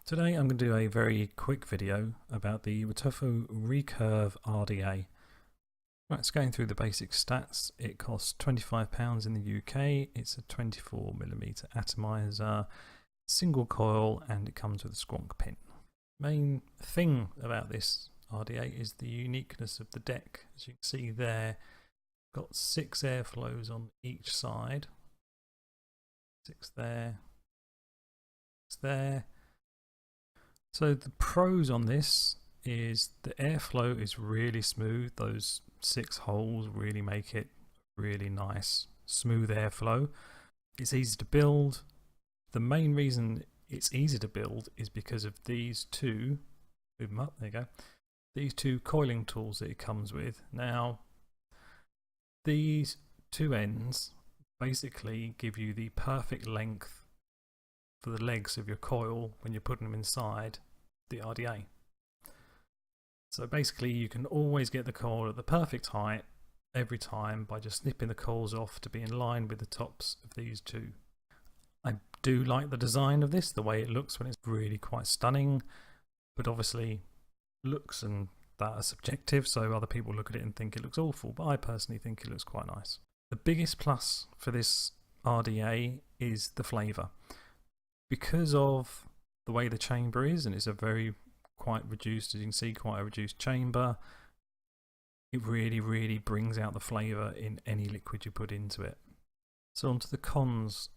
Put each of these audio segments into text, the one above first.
Today I'm going to do a very quick video about the Wotofo Recurve RDA. Right, it's going through the basic stats. It costs £25 in the UK. It's a 24mm atomizer, single coil, and it comes with a squonk pin. Main thing about this RDA is the uniqueness of the deck. As you can see there, got 6 airflows on each side. 6 there, 6 there. So the pros on this is the airflow is really smooth. Those 6 holes really make it really nice, smooth airflow. It's easy to build. The main reason it's easy to build is because of these two, move them up, there you go, these 2 coiling tools that it comes with. Now, these 2 ends basically give you the perfect length for the legs of your coil when you're putting them inside the RDA. So basically you can always get the coil at the perfect height every time by just snipping the coils off to be in line with the tops of these 2. I do like the design of this, the way it looks when it's really quite stunning, but obviously looks and that are subjective, so other people look at it and think it looks awful, but I personally think it looks quite nice. The biggest plus for this RDA is the flavour. Because of the way the chamber is, and it's a very quite reduced, as you can see, quite a reduced chamber, it really brings out the flavour in any liquid you put into it. So onto the cons.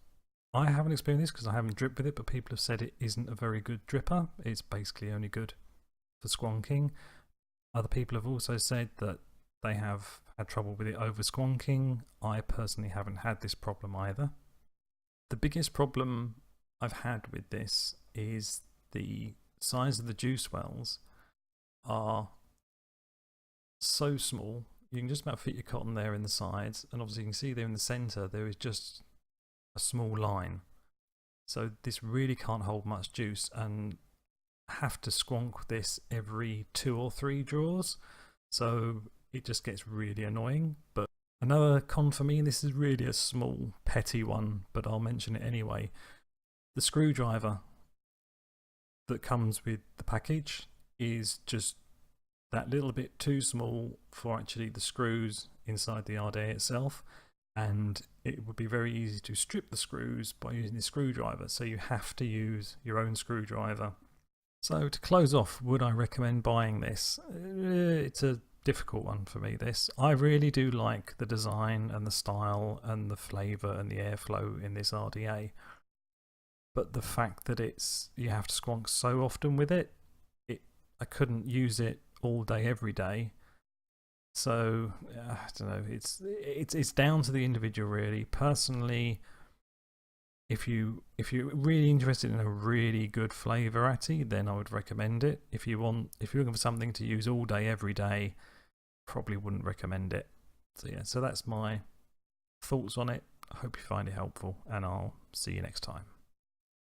I haven't experienced this because I haven't dripped with it, but people have said it isn't a very good dripper. It's basically only good for squonking. Other people have also said that they have had trouble with it over squonking. I personally haven't had this problem either. The biggest problem I've had with this is the size of the juice wells are so small. You can just about fit your cotton there in the sides, and obviously you can see there in the center there is just a small line, so this really can't hold much juice, and have to squonk this every 2 or 3 draws, so it just gets really annoying. But another con for me, and this is really a small petty one, but I'll mention it anyway, the screwdriver that comes with the package is just that little bit too small for actually the screws inside the RDA itself, and it would be very easy to strip the screws by using the screwdriver, so you have to use your own screwdriver. So to close off, would I recommend buying this? It's a difficult one for me, this. I really do like the design and the style and the flavour and the airflow in this RDA. But the fact that you have to squonk so often with it, I couldn't use it all day every day. So I don't know. It's down to the individual really. Personally, if you're really interested in a really good flavourati, then I would recommend it. If you're looking for something to use all day every day, probably wouldn't recommend it. So yeah, so that's my thoughts on it. I hope you find it helpful, and I'll see you next time.